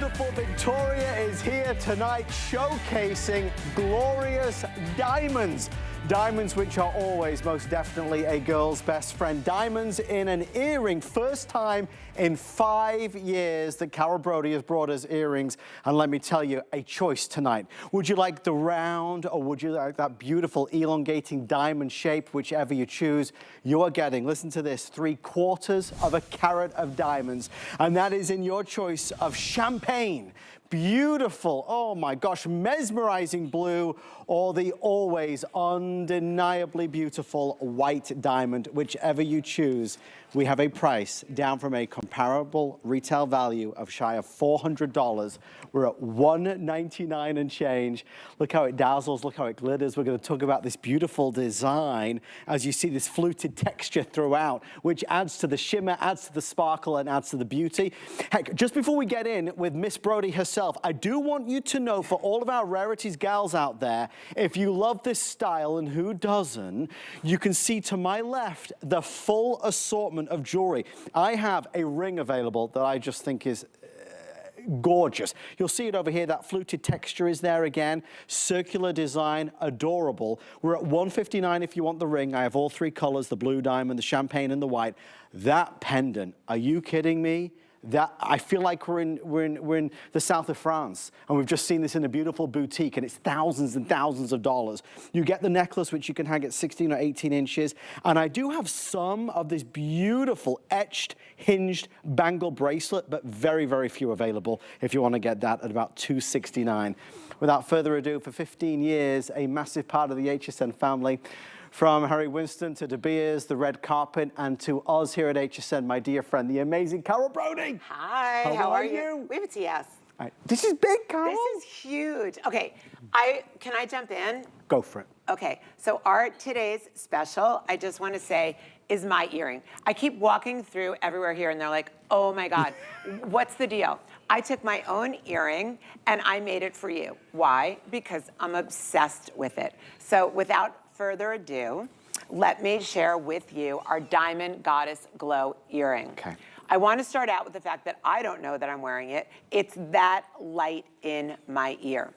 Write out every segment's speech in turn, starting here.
beautiful Victoria is here tonight showcasing glorious diamonds. Diamonds which are always most definitely a girl's best friend. Diamonds in an earring. First time in 5 years that Carol Brody has brought us earrings. And let me tell you, a choice tonight. Would you like the round or would you like that beautiful elongating diamond shape? Whichever you choose, you are getting, listen to this, 3/4 of a carat of diamonds. And that is in your choice of champagne. Beautiful, oh my gosh, mesmerizing blue, or the always undeniably beautiful white diamond, whichever you choose. We have a price down from a comparable retail value of shy of $400. We're at $199 and change. Look how it dazzles, look how it glitters. We're going to talk about this beautiful design as you see this fluted texture throughout, which adds to the shimmer, adds to the sparkle, and adds to the beauty. Heck, just before we get in with Miss Brody herself, I do want you to know, for all of our Rarities gals out there, if you love this style, and who doesn't, you can see to my left the full assortment of jewelry. I have a ring available that I just think is gorgeous. You'll see it over here. That fluted texture is there again. Circular design, adorable. We're at $159 if you want the ring. I have all three colors, the blue diamond, the champagne, and the white. That pendant, are you kidding me? That, I feel like we're in the south of France, and we've just seen this in a beautiful boutique, and it's thousands and thousands of dollars. You get the necklace, which you can hang at 16 or 18 inches, and I do have some of this beautiful etched, hinged bangle bracelet, but very, very few available if you want to get that at about $269. Without further ado, for 15 years, a massive part of the HSN family. From Harry Winston to De Beers, the red carpet, and to us here at HSN, my dear friend, the amazing Carol Brody. Hi, how are you? We have a TS. Right. This is big, Carol. This is huge. Okay, can I jump in? Go for it. Okay, so our today's special, I just want to say, is my earring. I keep walking through everywhere here, and they're like, oh my God, what's the deal? I took my own earring, and I made it for you. Why? Because I'm obsessed with it. So without further ado, let me share with you our Diamond Goddess Glow earring. Okay. I want to start out with the fact that I don't know that I'm wearing it. It's that light in my ear.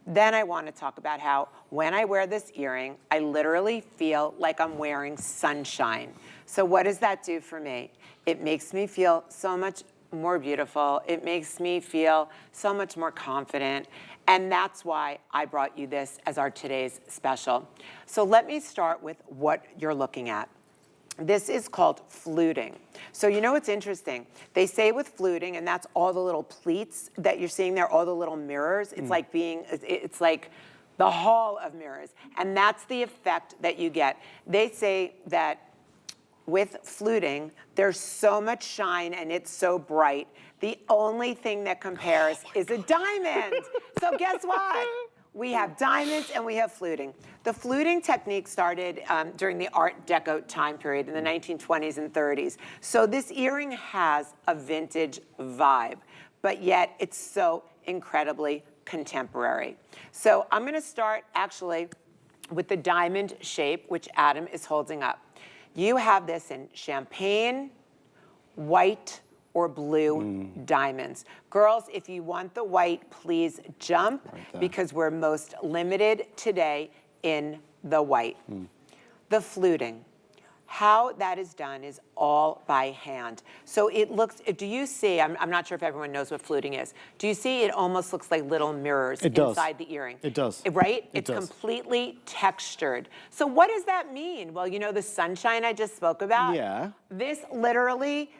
Then I want to talk about how when I wear this earring, I literally feel like I'm wearing sunshine. So what does that do for me? It makes me feel so much more beautiful. It makes me feel so much more confident. And that's why I brought you this as our today's special. So let me start with what you're looking at. This is called fluting. So you know what's interesting? They say with fluting, and that's all the little pleats that you're seeing there, all the little mirrors. It's like it's like the hall of mirrors. And that's the effect that you get. They say that with fluting, there's so much shine and it's so bright. The only thing that compares is a diamond. So guess what? We have diamonds and we have fluting. The fluting technique started during the Art Deco time period in the 1920s and 30s. So this earring has a vintage vibe, but yet it's so incredibly contemporary. So I'm gonna start actually with the diamond shape, which Adam is holding up. You have this in champagne, white, or blue diamonds. Girls, if you want the white, please jump because we're most limited today in the white. The fluting. How that is done is all by hand. So it looks, do you see, I'm not sure if everyone knows what fluting is. Do you see it almost looks like little mirrors inside the earring? It does. Right? It does. Completely textured. So what does that mean? Well, you know the sunshine I just spoke about? Yeah. This literally,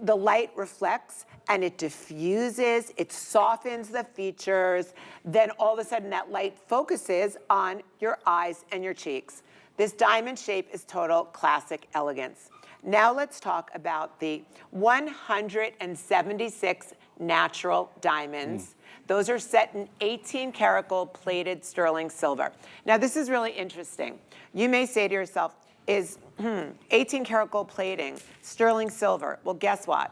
the light reflects and it diffuses, it softens the features, then all of a sudden that light focuses on your eyes and your cheeks. This diamond shape is total classic elegance. Now let's talk about the 176 natural diamonds. Those are set in 18 karat gold plated sterling silver. Now this is really interesting. You may say to yourself, is 18 karat gold plating sterling silver? Well, guess what?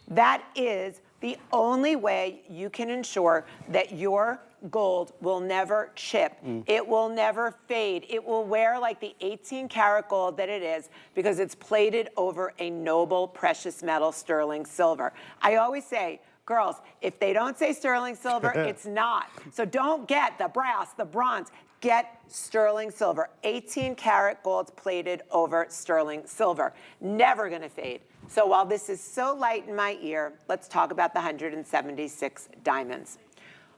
That is the only way you can ensure that your gold will never chip. It will never fade. It will wear like the 18 karat gold that it is because it's plated over a noble precious metal sterling silver. I always say, Girls, if they don't say sterling silver, it's not. So don't get the brass, the bronze. Get sterling silver. 18 karat gold plated over sterling silver. Never gonna fade. So while this is so light in my ear, let's talk about the 176 diamonds.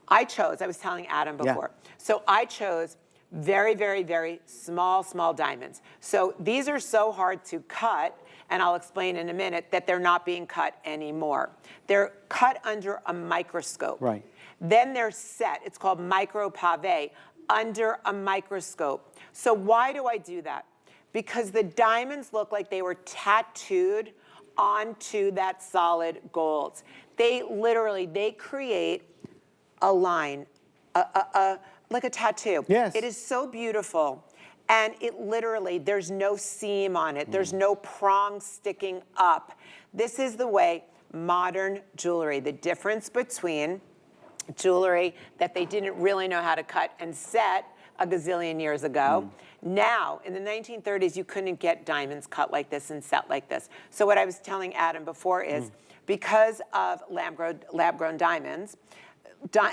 I was telling Adam before, so I chose very, very, very small, small diamonds. So these are so hard to cut, and I'll explain in a minute that they're not being cut anymore. They're cut under a microscope. Right. Then they're set, it's called micro pave, under a microscope. So why do I do that? Because the diamonds look like they were tattooed onto that solid gold. They create a line, like a tattoo. Yes. It is so beautiful. And it literally, there's no seam on it. There's no prong sticking up. This is the way modern jewelry, the difference between jewelry that they didn't really know how to cut and set a gazillion years ago. Now, in the 1930s, you couldn't get diamonds cut like this and set like this. So what I was telling Adam before is, because of lab-grown diamonds,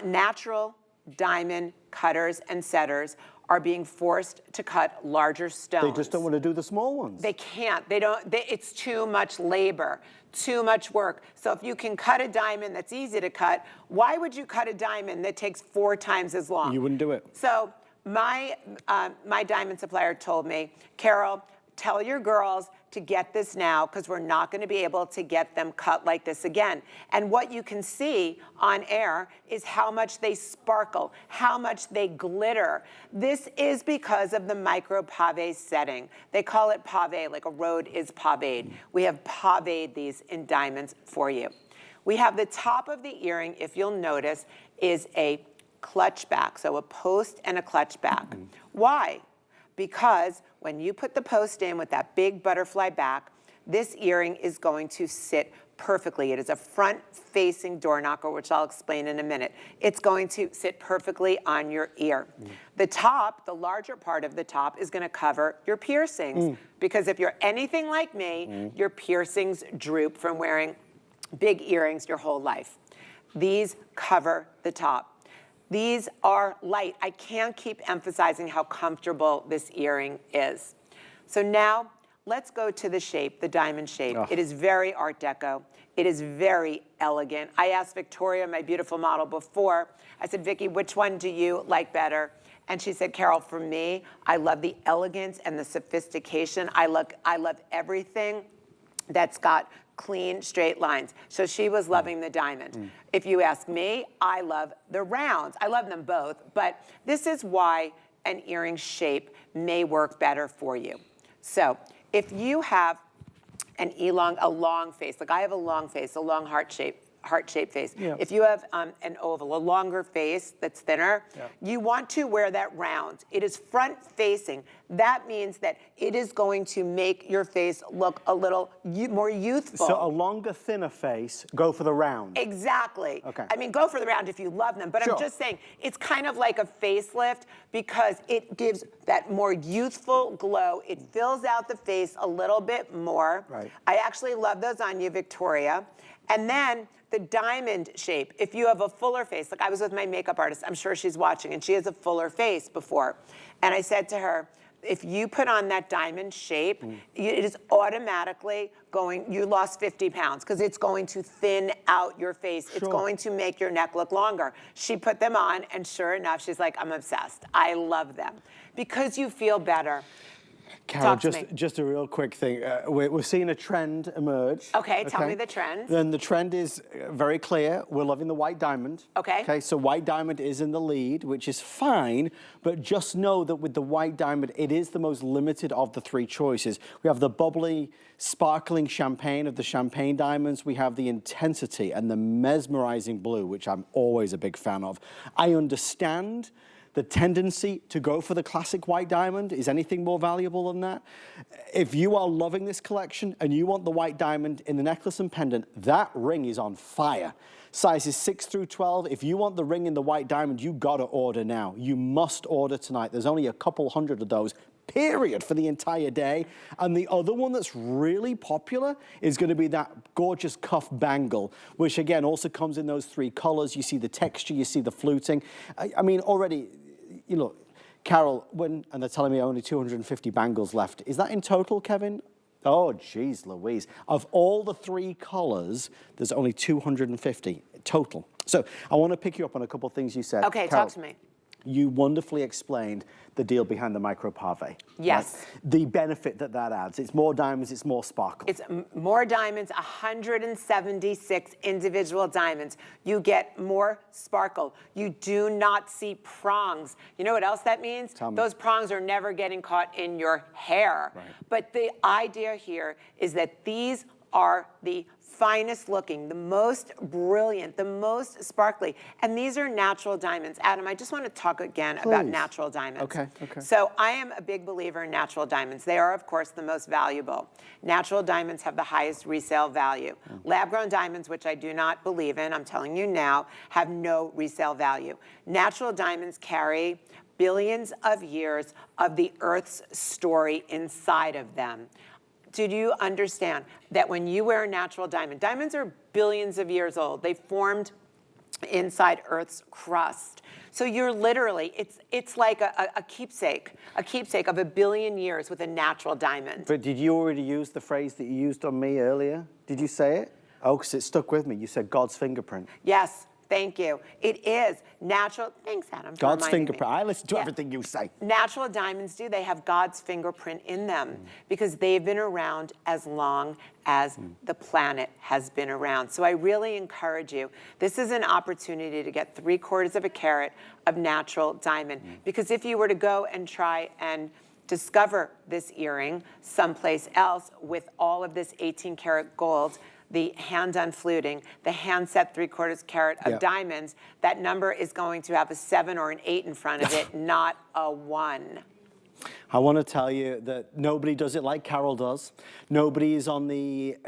natural diamond cutters and setters are being forced to cut larger stones. They just don't want to do the small ones. They can't. It's too much labor, too much work. So if you can cut a diamond that's easy to cut, why would you cut a diamond that takes 4 times as long? You wouldn't do it. So my diamond supplier told me, Carol, tell your girls to get this now because we're not going to be able to get them cut like this again. And what you can see on air is how much they sparkle, how much they glitter. This is because of the micro pave setting. They call it pave, like a road is paved. We have paved these in diamonds for you. We have the top of the earring, if you'll notice, is a clutch back, so a post and a clutch back. Why? Because when you put the post in with that big butterfly back, this earring is going to sit perfectly. It is a front-facing door knocker, which I'll explain in a minute. It's going to sit perfectly on your ear. The top, the larger part of the top, is going to cover your piercings. Because if you're anything like me, your piercings droop from wearing big earrings your whole life. These cover the top. These are light. I can't keep emphasizing how comfortable this earring is. So now, let's go to the shape, the diamond shape. It is very Art Deco. It is very elegant. I asked Victoria, my beautiful model, before. I said, Vicki, which one do you like better? And she said, Carol, for me, I love the elegance and the sophistication. I love everything that's got clean, straight lines. So she was loving the diamond. If you ask me, I love the rounds. I love them both, but this is why an earring shape may work better for you. So if you have a long face, like I have a long face, a long heart-shaped face. If you have an oval, a longer face that's thinner, you want to wear that round. It is front-facing. That means that it is going to make your face look a little more youthful. So a longer, thinner face, go for the round. Exactly. Okay. I mean, go for the round if you love them, but I'm just saying, it's kind of like a facelift because it gives that more youthful glow. It fills out the face a little bit more. Right. I actually love those on you, Victoria. And then the diamond shape, if you have a fuller face, like I was with my makeup artist, I'm sure she's watching, and she has a fuller face before. And I said to her, if you put on that diamond shape, it is automatically you lost 50 pounds because it's going to thin out your face. It's going to make your neck look longer. She put them on, and sure enough, she's like, I'm obsessed. I love them because you feel better. Carol, just a real quick thing. We're seeing a trend emerge. Okay, tell me the trend. Then the trend is very clear. We're loving the white diamond. Okay. So white diamond is in the lead, which is fine, but just know that with the white diamond, it is the most limited of the 3 choices. We have the bubbly, sparkling champagne of the champagne diamonds. We have the intensity and the mesmerizing blue, which I'm always a big fan of. I understand the tendency to go for the classic white diamond. Is anything more valuable than that? If you are loving this collection and you want the white diamond in the necklace and pendant, that ring is on fire. Sizes 6 through 12. If you want the ring in the white diamond, you gotta order now. You must order tonight. There's only a couple hundred of those period, for the entire day. And the other one that's really popular is going to be that gorgeous cuff bangle, which again also comes in those 3 colors. You see the texture, you see the fluting. I mean, already, you know, Carol, and they're telling me only 250 bangles left. Is that in total, Kevin? Oh, geez, Louise. Of all the 3 colors, there's only 250 total. So I want to pick you up on a couple of things you said. Okay, Carol, talk to me. You wonderfully explained the deal behind the micro pave. Yes. Right? The benefit that adds. It's more diamonds, it's more sparkle. It's more diamonds, 176 individual diamonds. You get more sparkle. You do not see prongs. You know what else that means? Tell me. Those prongs are never getting caught in your hair. Right. But the idea here is that these are the finest looking, the most brilliant, the most sparkly. And these are natural diamonds. Adam, I just want to talk again about natural diamonds. Okay, okay. So I am a big believer in natural diamonds. They are, of course, the most valuable. Natural diamonds have the highest resale value. Lab-grown diamonds, which I do not believe in, I'm telling you now, have no resale value. Natural diamonds carry billions of years of the Earth's story inside of them. Do you understand that when you wear a natural diamond, diamonds are billions of years old. They formed inside Earth's crust. So you're literally, it's like a keepsake of a billion years with a natural diamond. But did you already use the phrase that you used on me earlier? Did you say it? Oh, because it stuck with me. You said God's fingerprint. Yes. Thank you. It is natural. Thanks, Adam. God's fingerprint. I listen to everything you say. Natural diamonds do. They have God's fingerprint in them because they've been around as long as the planet has been around. So I really encourage you. This is an opportunity to get 3/4 of a carat of natural diamond. Because if you were to go and try and discover this earring someplace else with all of this 18-karat gold, the hand-done fluting, the hand-set 3/4 carat of diamonds, that number is going to have a 7 or an 8 in front of it, not a 1. I want to tell you that nobody does it like Carol does. Nobody is on the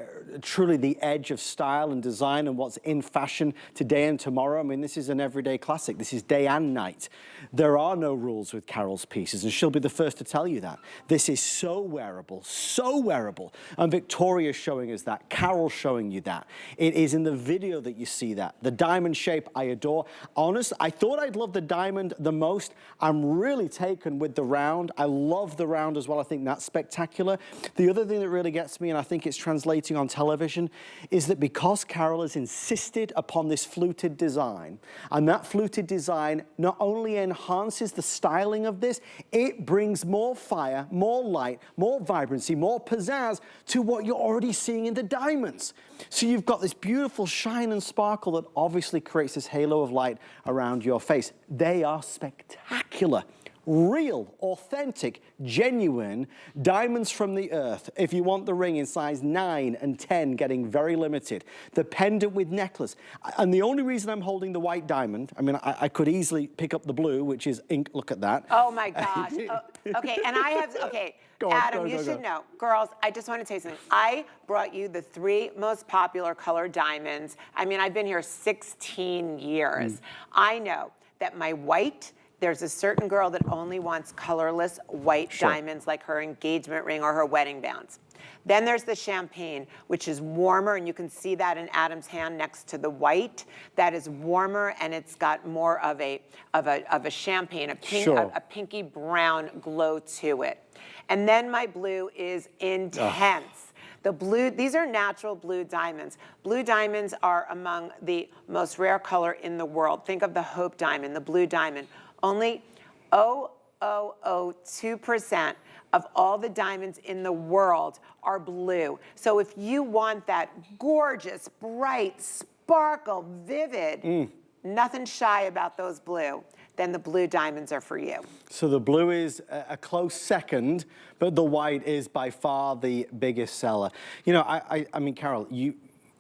truly the edge of style and design and what's in fashion today and tomorrow. I mean, this is an everyday classic. This is day and night. There are no rules with Carol's pieces, and she'll be the first to tell you that. This is so wearable, so wearable. And Victoria's showing us that. Carol's showing you that. It is in the video that you see that. The diamond shape I adore. Honest, I thought I'd love the diamond the most. I'm really taken with the round. I love the round as well. I think that's spectacular. The other thing that really gets me, and I think it's translating on television, is that because Carol has insisted upon this fluted design, and that fluted design not only enhances the styling of this, it brings more fire, more light, more vibrancy, more pizzazz to what you're already seeing in the diamonds. So you've got this beautiful shine and sparkle that obviously creates this halo of light around your face. They are spectacular. Real, authentic, genuine diamonds from the earth. If you want the ring in size 9 and 10, getting very limited. The pendant with necklace. And the only reason I'm holding the white diamond, I mean, I could easily pick up the blue, which is ink. Look at that. Oh my gosh. Okay, and I have, okay. Adam, you should know. Girls, I just want to tell you something. I brought you the 3 most popular color diamonds. I mean, I've been here 16 years. I know that my white, there's a certain girl that only wants colorless white diamonds, like her engagement ring or her wedding bands. Then there's the champagne, which is warmer, and you can see that in Adam's hand next to the white. That is warmer, and it's got more of a champagne, a pink, a pinky brown glow to it. And then my blue is intense. The blue, these are natural blue diamonds. Blue diamonds are among the most rare color in the world. Think of the Hope diamond, the blue diamond. Only 0.002% of all the diamonds in the world are blue. So if you want that gorgeous, bright, sparkle, vivid, nothing shy about those blue, then the blue diamonds are for you. So the blue is a close second, but the white is by far the biggest seller. You know, I mean, Carol,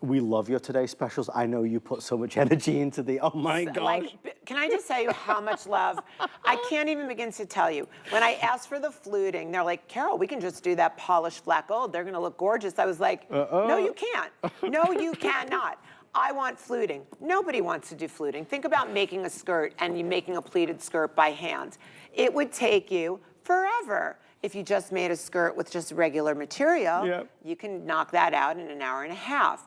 we love your Today Specials. I know you put so much energy into the, oh my gosh. Like, can I just tell you how much love? I can't even begin to tell you. When I asked for the fluting, they're like, Carol, we can just do that polished flat gold. They're gonna look gorgeous. I was like, no, you can't. No, you cannot. I want fluting. Nobody wants to do fluting. Think about making a skirt and you making a pleated skirt by hand. It would take you forever. if you just made a skirt with just regular material, Yep. you can knock that out in an hour and a half.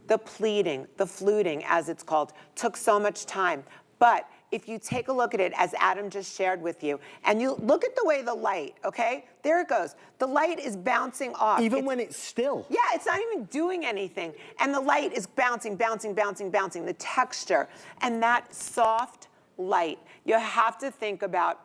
The pleating, the fluting, as it's called, took so much time. But if you take a look at it, as Adam just shared with you, and you look at the way the light, okay? There it goes. The light is bouncing off. Even when it's still. Yeah, it's not even doing anything. And the light is bouncing, bouncing, bouncing, bouncing. The texture and that soft light. You have to think about,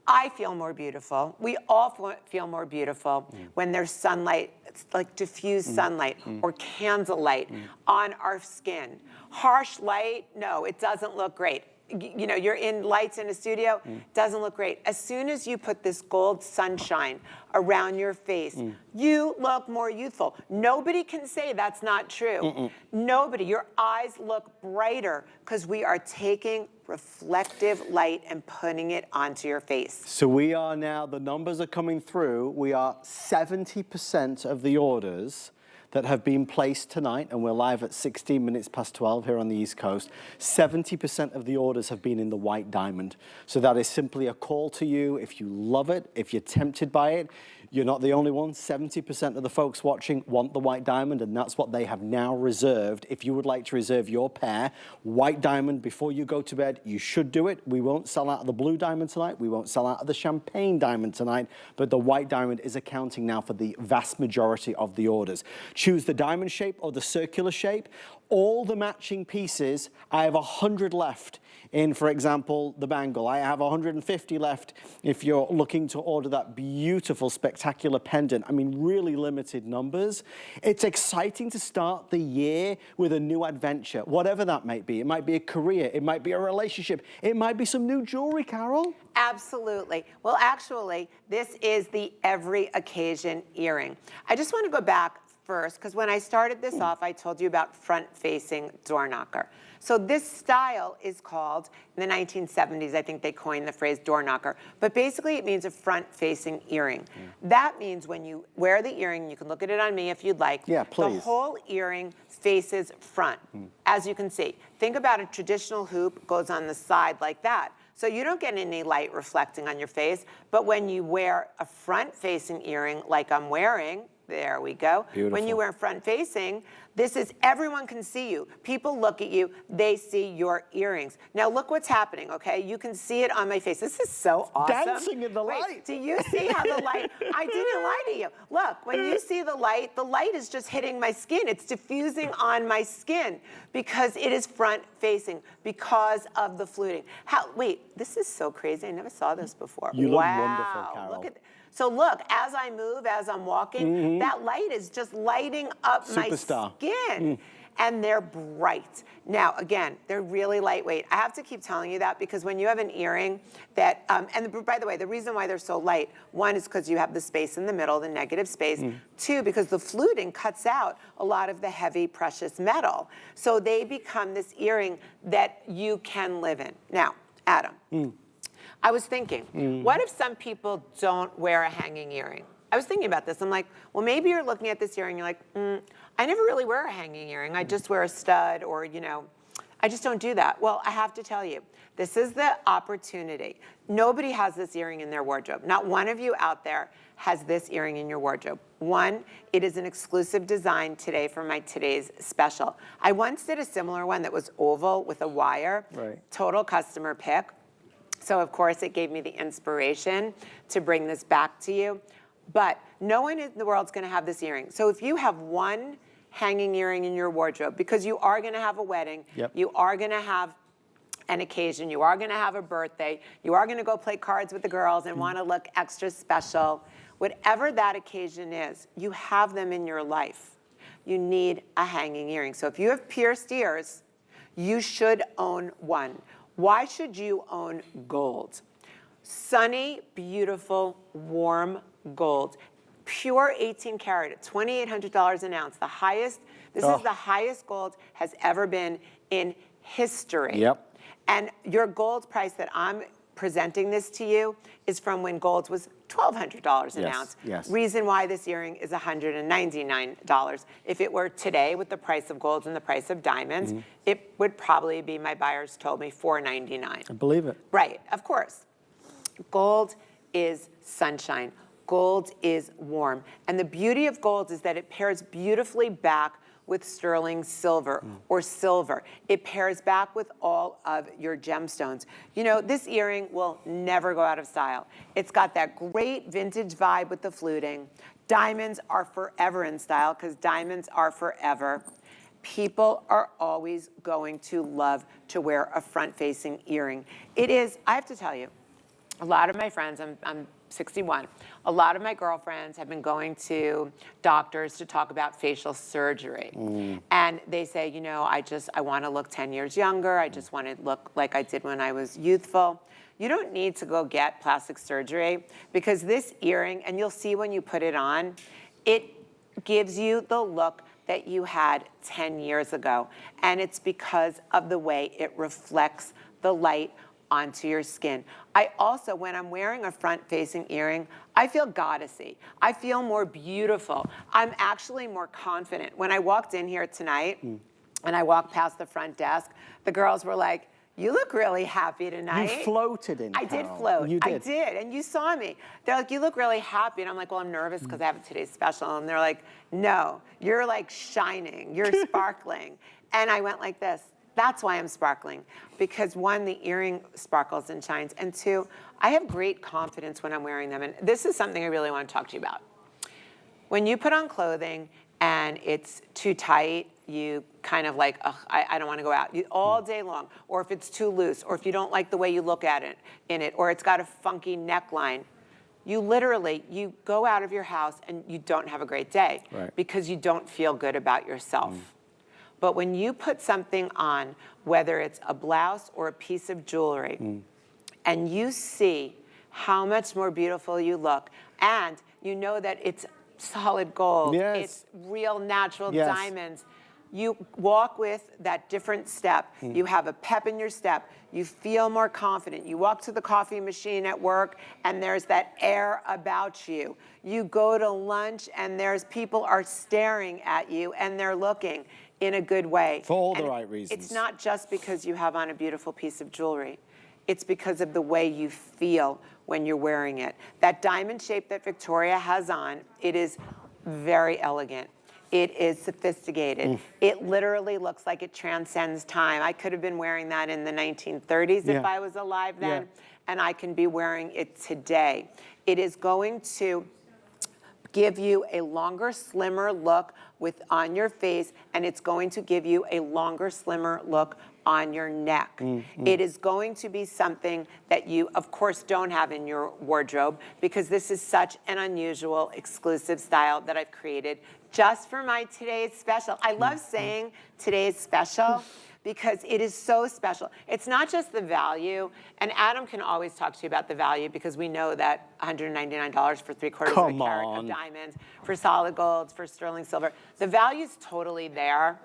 I feel more beautiful. We all feel more beautiful when there's sunlight, it's like diffused sunlight or candlelight on our skin. Harsh light, no, it doesn't look great. You know, you're in lights in a studio, doesn't look great. As soon as you put this gold sunshine around your face, you look more youthful. Nobody can say that's not true. Nobody. Your eyes look brighter because we are taking reflective light and putting it onto your face. So we are now, the numbers are coming through. We are 70% of the orders that have been placed tonight, and we're live at 16 minutes past 12 here on the East Coast. 70% of the orders have been in the white diamond. So that is simply a call to you. If you love it, if you're tempted by it, you're not the only one. 70% of the folks watching want the white diamond, and that's what they have now reserved. If you would like to reserve your pair, white diamond, before you go to bed, you should do it. We won't sell out of the blue diamond tonight. We won't sell out of the champagne diamond tonight, but the white diamond is accounting now for the vast majority of the orders. Choose the diamond shape or the circular shape. All the matching pieces, I have 100 left in, for example, the bangle. I have 150 left if you're looking to order that beautiful, spectacular pendant. I mean, really limited numbers. It's exciting to start the year with a new adventure, whatever that might be. It might be a career, it might be a relationship, it might be some new jewelry, Carol. Absolutely. Well, actually, this is the every occasion earring. I just want to go back first, because when I started this off, I told you about front-facing door knocker. So this style is called, in the 1970s, I think they coined the phrase door knocker, but basically it means a front-facing earring. That means when you wear the earring, you can look at it on me if you'd like. Yeah, please. The whole earring faces front, as you can see. Think about a traditional hoop goes on the side like that. So you don't get any light reflecting on your face, but when you wear a front-facing earring like I'm wearing, there we go. Beautiful. When you wear front-facing, this is, everyone can see you. People look at you, they see your earrings. Now look what's happening, okay? You can see it on my face. This is so awesome. Dancing in the Wait, light. do you see how the light, I didn't lie to you. Look, when you see the light is just hitting my skin. It's diffusing on my skin because it is front-facing, because of the fluting. Wait, this is so crazy. I never saw this before. You look wonderful, Carol. Look at So look, as I move, as I'm walking, that light is just lighting up my skin. And they're bright. Now, again, they're really lightweight. I have to keep telling you that because when you have an earring that, by the way, the reason why they're so light, one is because you have the space in the middle, the negative space. Two, because the fluting cuts out a lot of the heavy, precious metal. So they become this earring that you can live in. Now, Adam. I was thinking, what if some people don't wear a hanging earring? I was thinking about this. I'm like, well, maybe you're looking at this earring, you're like, I never really wear a hanging earring. I just wear a stud or, you know, I just don't do that. Well, I have to tell you, this is the opportunity. Nobody has this earring in their wardrobe. Not one of you out there has this earring in your wardrobe. One, it is an exclusive design today for my today's special. I once did a similar one that was oval with a wire, total customer pick. So of course it gave me the inspiration to bring this back to you. But no one in the world's gonna have this earring. So if you have one hanging earring in your wardrobe, because you are gonna have a wedding, you are gonna have an occasion, you are gonna have a birthday, you are gonna go play cards with the girls and wanna look extra special, whatever that occasion is, you have them in your life. You need a hanging earring. So if you have pierced ears, you should own one. Why should you own gold? Sunny, beautiful, warm gold. Pure 18 karat at $2,800 an ounce. The highest, this is the highest gold has ever been in history. And your gold price that I'm presenting this to you is from when gold was $1,200 an ounce. Reason why this earring is $199. If it were today with the price of gold and the price of diamonds, it would probably be, my buyers told me, $499. I believe it. Right, of course. Gold is sunshine. Gold is warm. And the beauty of gold is that it pairs beautifully back with sterling silver or silver. It pairs back with all of your gemstones. You know, this earring will never go out of style. It's got that great vintage vibe with the fluting. Diamonds are forever in style because diamonds are forever. People are always going to love to wear a front-facing earring. It is, I have to tell you, a lot of my friends, I'm 61, a lot of my girlfriends have been going to doctors to talk about facial surgery. And they say, you know, I want to look 10 years younger. I just want to look like I did when I was youthful. You don't need to go get plastic surgery because this earring, and you'll see when you put it on, it gives you the look that you had 10 years ago. And it's because of the way it reflects the light onto your skin. I also, when I'm wearing a front-facing earring, I feel goddessy. I feel more beautiful. I'm actually more confident. When I walked in here tonight and I walked past the front desk, the girls were like, you look really happy tonight. You floated in, I did Carol. float. You did. I did, and you saw me. They're like, you look really happy. And I'm like, well, I'm nervous because I have today's special. And they're like, no, you're like shining. You're sparkling. And I went like this. That's why I'm sparkling. Because one, the earring sparkles and shines. And two, I have great confidence when I'm wearing them. And this is something I really want to talk to you about. When you put on clothing and it's too tight, you kind of like, ugh, I don't want to go out all day long. Or if it's too loose, or if you don't like the way you look at it in it, or it's got a funky neckline, you literally, you go out of your house and you don't have a great day because you don't feel good about yourself. But when you put something on, whether it's a blouse or a piece of jewelry, and you see how much more beautiful you look, and you know that it's solid gold, it's real natural diamonds, you walk with that different step. You have a pep in your step. You feel more confident. You walk to the coffee machine at work and there's that air about you. You go to lunch and there's people are staring at you and they're looking in a good way. For all the right reasons. It's not just because you have on a beautiful piece of jewelry. It's because of the way you feel when you're wearing it. That diamond shape that Victoria has on, it is very elegant. It is sophisticated. It literally looks like it transcends time. I could have been wearing that in the 1930s if I was alive then, and I can be wearing it today. It is going to give you a longer, slimmer look on your face, and it's going to give you a longer, slimmer look on your neck. It is going to be something that you, of course, don't have in your wardrobe because this is such an unusual, exclusive style that I've created just for my today's special. I love saying today's special because it is so special. It's not just the value, and Adam can always talk to you about the value because we know that $199 for 3/4 of a carat of diamonds, for solid golds, for sterling silver, the value's totally there.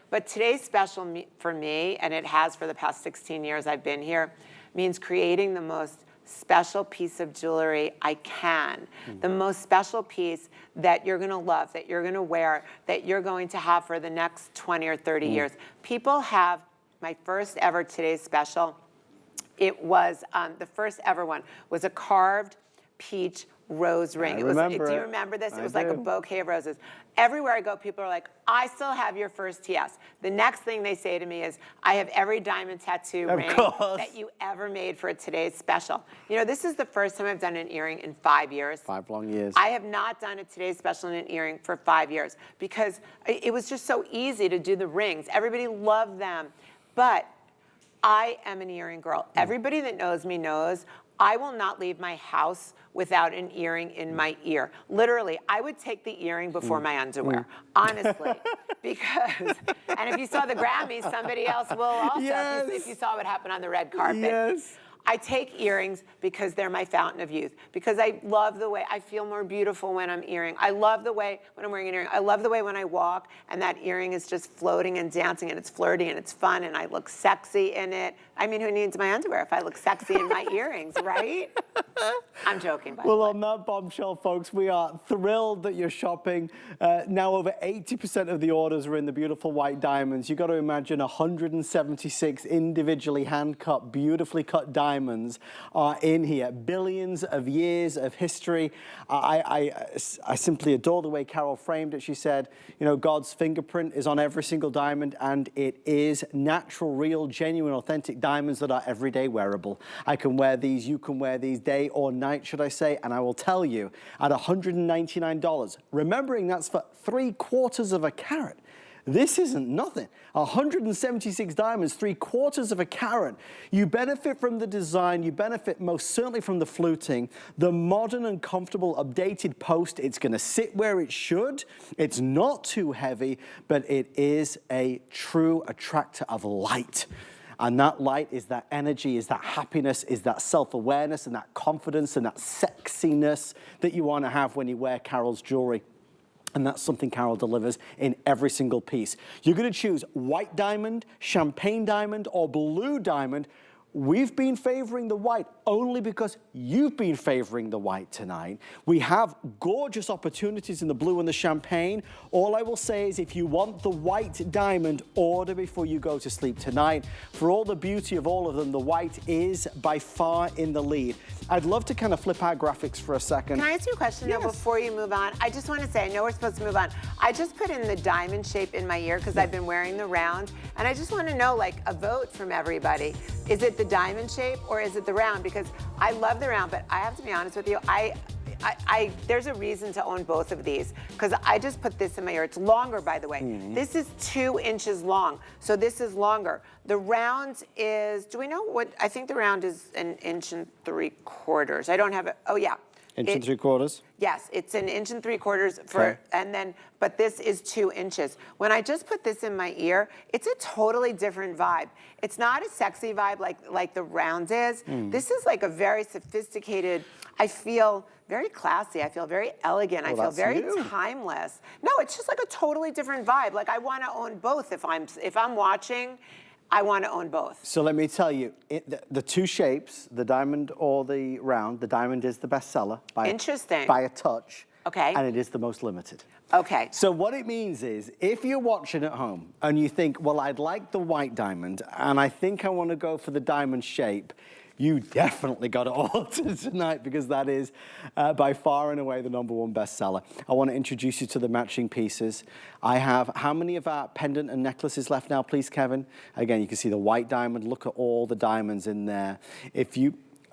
But today's special for me, and it has for the past 16 years I've been here, means creating the most special piece of jewelry I can. The most special piece that you're gonna love, that you're gonna wear, that you're going to have for the next 20 or 30 years. People have, my first ever today's special, it was, the first ever one, was a carved peach rose ring. Do you remember this? It was like a bouquet of roses. Everywhere I go, people are like, I still have your first TS. The next thing they say to me is, I have every diamond tattoo ring that you ever made for today's special. You know, this is the first time I've done an earring in 5 years. 5 long years. I have not done a today's special in an earring for 5 years because it was just so easy to do the rings. Everybody loved them. But I am an earring girl. Everybody that knows me knows I will not leave my house without an earring in my ear. Literally, I would take the earring before my underwear, honestly. Because, and if you saw the Grammys, somebody else will also, if you saw what happened on the red carpet. I take earrings because they're my fountain of youth. Because I love the way I feel more beautiful when I'm earring. I love the way when I'm wearing an earring. I love the way when I walk and that earring is just floating and dancing and it's flirty and it's fun and I look sexy in it. I mean, who needs my underwear if I look sexy in my earrings, right? I'm joking, by the Well, way. on that bombshell, folks, we are thrilled that you're shopping. Now over 80% of the orders are in the beautiful white diamonds. You've got to imagine 176 individually hand-cut, beautifully cut diamonds are in here. Billions of years of history. I simply adore the way Carol framed it. She said, you know, God's fingerprint is on every single diamond, and it is natural, real, genuine, authentic diamonds that are everyday wearable. I can wear these, you can wear these day or night, should I say, and I will tell you, at $199, remembering that's for 3/4 of a carat, this isn't nothing. 176 diamonds, 3/4 of a carat. You benefit from the design, you benefit most certainly from the fluting, the modern and comfortable updated post. It's gonna sit where it should. It's not too heavy, but it is a true attractor of light. And that light is that energy, is that happiness, is that self-awareness and that confidence and that sexiness that you want to have when you wear Carol's jewelry. And that's something Carol delivers in every single piece. You're going to choose white diamond, champagne diamond, or blue diamond. We've been favoring the white only because you've been favoring the white tonight. We have gorgeous opportunities in the blue and the champagne. All I will say is if you want the white diamond, order before you go to sleep tonight. For all the beauty of all of them, the white is by far in the lead. I'd love to kind of flip our graphics for a second. Can I ask you a question though before you move on? I just want to say, I know we're supposed to move on. I just put in the diamond shape in my ear because I've been wearing the round, and I just want to know, like, a vote from everybody. Is it the diamond shape or is it the round? Because I love the round, but I have to be honest with you, there's a reason to own both of these because I just put this in my ear. It's longer, by the way. This is 2 inches long, so this is longer. The round is, do we know what, I think the round is 1 3/4 inches. I don't have it, oh yeah. 1 3/4 inches? Yes, it's 1 3/4 inches for, Okay. and then, but this is 2 inches. When I just put this in my ear, it's a totally different vibe. It's not a sexy vibe like the round is. This is like a very sophisticated, I feel very classy, I feel very elegant, I feel very timeless. No, it's just like a totally different vibe. Like I wanna own both if I'm watching. I want to own both. So let me tell you, the two shapes, the diamond or the round, the diamond is the best seller by a touch. Okay. And it is the most limited. Okay. So what it means is, if you're watching at home and you think, well, I'd like the white diamond and I think I want to go for the diamond shape, you definitely got to order tonight because that is by far and away the #1 bestseller. I want to introduce you to the matching pieces. I have, how many of our pendant and necklaces left now, please, Kevin? Again, you can see the white diamond. Look at all the diamonds in there.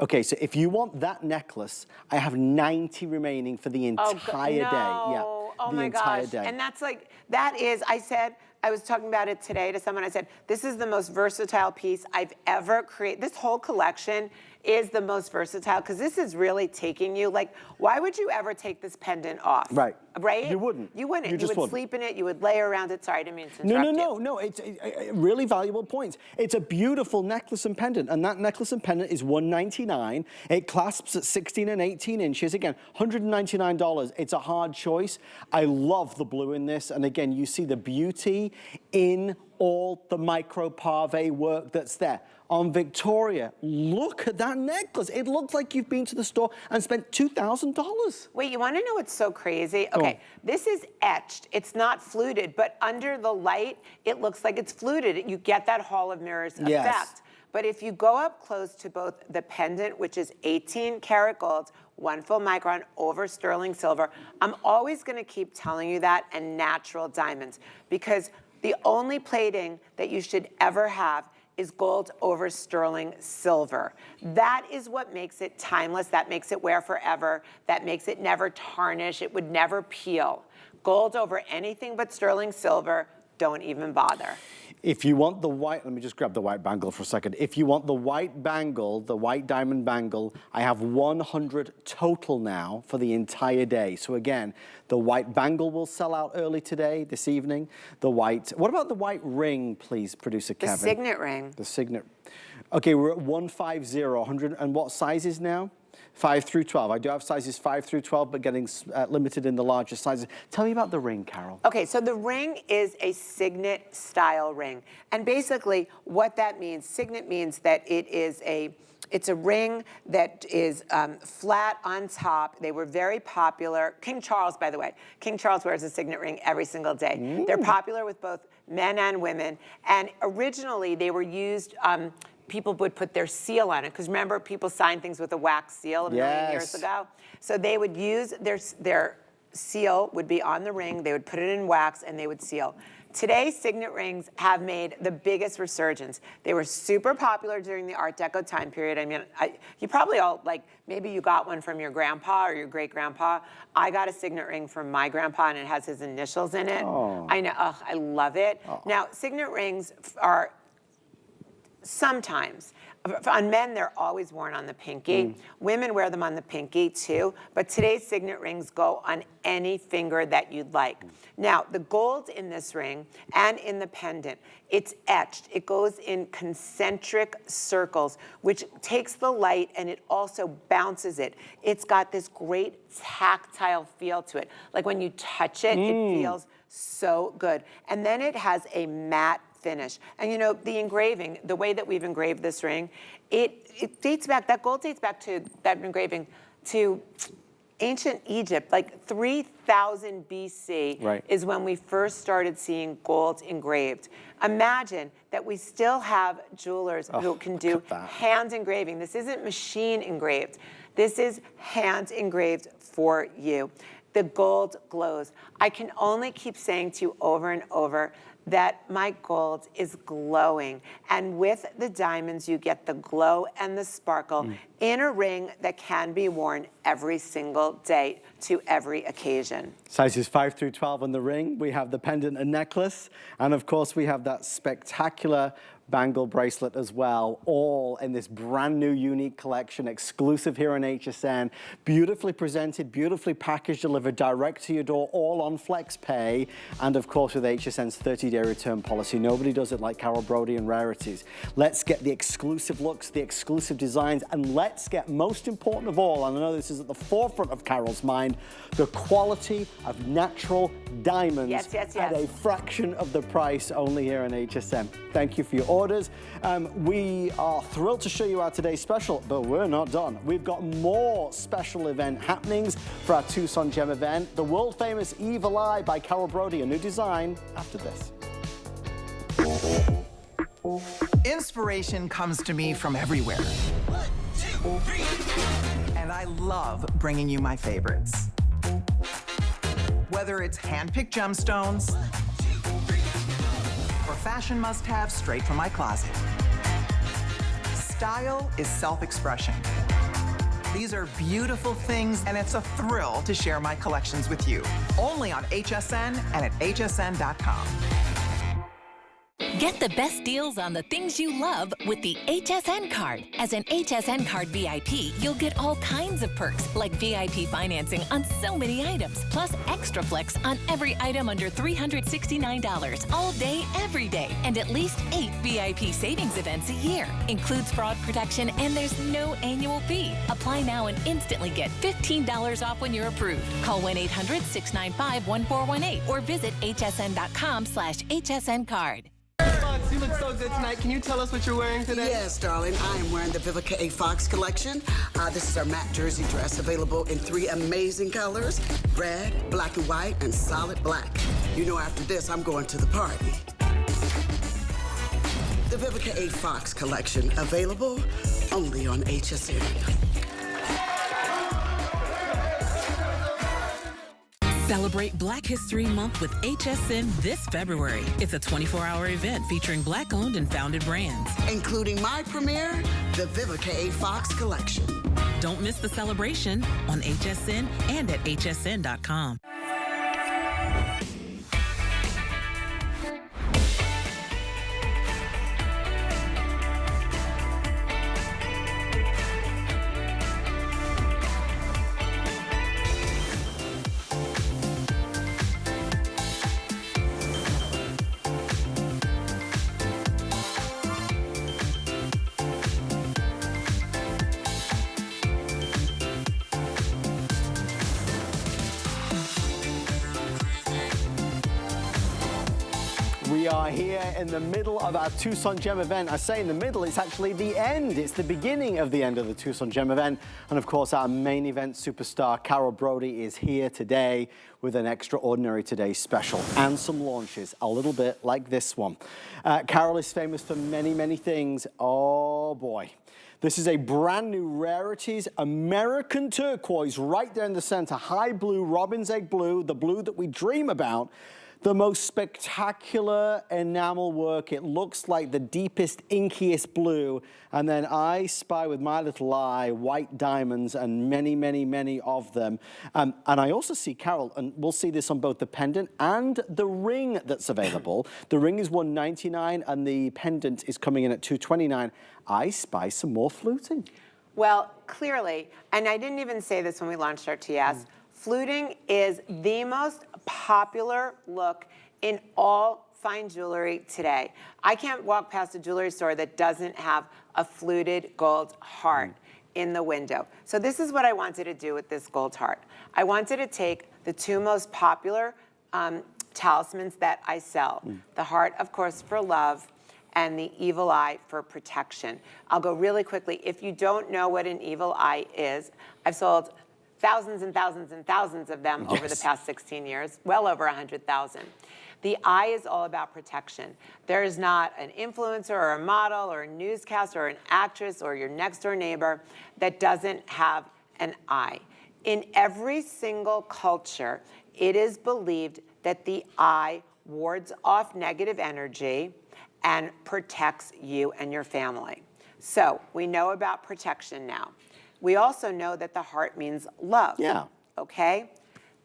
Okay, so if you want that necklace, I have 90 remaining for the entire day. Yeah, oh my gosh. And that's like, that is, I was talking about it today to someone. I said, this is the most versatile piece I've ever created. This whole collection is the most versatile because this is really taking you, like, why would you ever take this pendant off? Right. Right? You wouldn't. You wouldn't. You just would wouldn't. sleep in it. You would lay around it. Sorry, I didn't mean to interrupt you. No. It's really valuable points. It's a beautiful necklace and pendant, and that necklace and pendant is $199. It clasps at 16 and 18 inches. Again, $199. It's a hard choice. I love the blue in this, and again, you see the beauty in all the micro pave work that's there. On Victoria, look at that necklace. It looks like you've been to the store and spent $2,000. Wait, you want to know what's so crazy? Okay, this is etched. It's not fluted, but under the light, it looks like it's fluted. You get that Hall of Mirrors effect. But if you go up close to both the pendant, which is 18 karat gold, 1 full micron over sterling silver, I'm always going to keep telling you that, and natural diamonds, because the only plating that you should ever have is gold over sterling silver. That is what makes it timeless, that makes it wear forever, that makes it never tarnish, it would never peel. Gold over anything but sterling silver, don't even bother. If you want the white, let me just grab the white bangle for a second. If you want the white bangle, the white diamond bangle, I have 100 total now for the entire day. So again, the white bangle will sell out early today, this evening. The white, what about the white ring, please, producer Kevin? The signet ring. The signet. Okay, we're at 150, 100, and what sizes now? 5 through 12. I do have sizes 5 through 12, but getting limited in the larger sizes. Tell me about the ring, Carol. Okay, so the ring is a signet style ring. And basically what that means, signet means that it is It's a ring that is flat on top. They were very popular. King Charles, by the way, King Charles wears a signet ring every single day. They're popular with both men and women. And originally they were used, people would put their seal on it. Because remember, people signed things with a wax seal a million years ago. So they would use their seal would be on the ring. They would put it in wax and they would seal. Today, signet rings have made the biggest resurgence. They were super popular during the Art Deco time period. I mean, you probably all, like, maybe you got one from your grandpa or your great-grandpa. I got a signet ring from my grandpa, and it has his initials in it. Oh. I know, I love it. Oh. Now, signet rings are sometimes, on men, they're always worn on the pinky. Women wear them on the pinky too, but today's signet rings go on any finger that you'd like. Now, the gold in this ring and in the pendant, it's etched. It goes in concentric circles, which takes the light and it also bounces it. It's got this great tactile feel to it. Like when you touch it, it feels so good. And then it has a matte finish. And you know, the engraving, the way that we've engraved this ring, it dates back, that gold dates back to that engraving to ancient Egypt, like 3000 BC is when we first started seeing gold engraved. Imagine that we still have jewelers who can do hand engraving. This isn't machine engraved. This is hand engraved for you. The gold glows. I can only keep saying to you over and over that my gold is glowing. And with the diamonds, you get the glow and the sparkle in a ring that can be worn every single day to every occasion. Sizes 5 through 12 on the ring. We have the pendant and necklace. And of course, we have that spectacular bangle bracelet as well, all in this brand new unique collection, exclusive here on HSN, beautifully presented, beautifully packaged, delivered direct to your door, all on Flex Pay, and of course with HSN's 30-day return policy. Nobody does it like Carol Brody and Rarities. Let's get the exclusive looks, the exclusive designs, and let's get, most important of all, and I know this is at the forefront of Carol's mind, the quality of natural diamonds at a fraction of the price, only here on HSN. Thank you for your orders. We are thrilled to show you our today's special, but we're not done. We've got more special event happenings for our Tucson Gem event. The world famous Evil Eye by Carol Brody, a new design after this. Inspiration comes to me from everywhere. 1, 2, 3. And I love bringing you my favorites. Whether it's hand-picked gemstones, or fashion must-haves straight from my closet. Style is self-expression. These are beautiful things, and it's a thrill to share my collections with you. Only on HSN and at hsn.com. Get the best deals on the things you love with the HSN card. As an HSN card VIP, you'll get all kinds of perks, like VIP financing on so many items, plus extra flex on every item under $369 all day, every day, and at least 8 VIP savings events a year. Includes fraud protection, and there's no annual fee. Apply now and instantly get $15 off when you're approved. Call 1-800-695-1418 or visit hsn.com/HSN card. You look so good tonight. Can you tell us what you're wearing today? Yes, darling. I am wearing the Vivica A. Fox collection. This is our matte jersey dress, available in 3 amazing colors: red, black and white, and solid black. You know, after this, I'm going to the party. The Vivica A. Fox collection, available only on HSN. Celebrate Black History Month with HSN this February. It's a 24-hour event featuring Black-owned and founded brands, including my premiere, the Vivica A. Fox collection. Don't miss the celebration on HSN and at hsn.com. We are here in the middle of our Tucson Gem event. I say in the middle, it's actually the end. It's the beginning of the end of the Tucson Gem event. And of course, our main event superstar, Carol Brody, is here today with an Extraordinary Today special and some launches, a little bit like this one. Carol is famous for many, many things. Oh boy. This is a brand new Rarities American turquoise right there in the center. High blue, robin's egg blue, the blue that we dream about. The most spectacular enamel work. It looks like the deepest, inkiest blue. And then I spy with my little eye white diamonds and many, many, many of them. And I also see, Carol, and we'll see this on both the pendant and the ring that's available. The ring is $199 and the pendant is coming in at $229. I spy some more fluting. Well, clearly, and I didn't even say this when we launched our TS, fluting is the most popular look in all fine jewelry today. I can't walk past a jewelry store that doesn't have a fluted gold heart in the window. So this is what I wanted to do with this gold heart. I wanted to take the two most popular talismans that I sell. The heart, of course, for love, and the evil eye for protection. I'll go really quickly. If you don't know what an evil eye is, I've sold thousands and thousands and thousands of them over the past 16 years, well over 100,000. The eye is all about protection. There is not an influencer or a model or a newscaster or an actress or your next door neighbor that doesn't have an eye. In every single culture, it is believed that the eye wards off negative energy and protects you and your family. So we know about protection now. We also know that the heart means love. Yeah. Okay?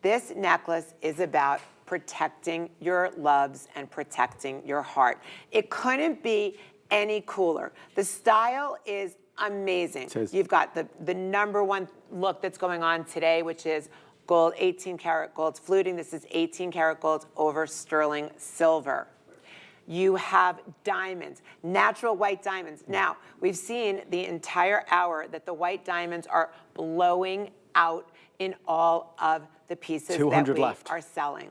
This necklace is about protecting your loves and protecting your heart. It couldn't be any cooler. The style is amazing. You've got the #1 look that's going on today, which is gold, 18 karat gold fluting. This is 18 karat gold over sterling silver. You have diamonds, natural white diamonds. Now, we've seen the entire hour that the white diamonds are blowing out in all of the pieces that we are selling.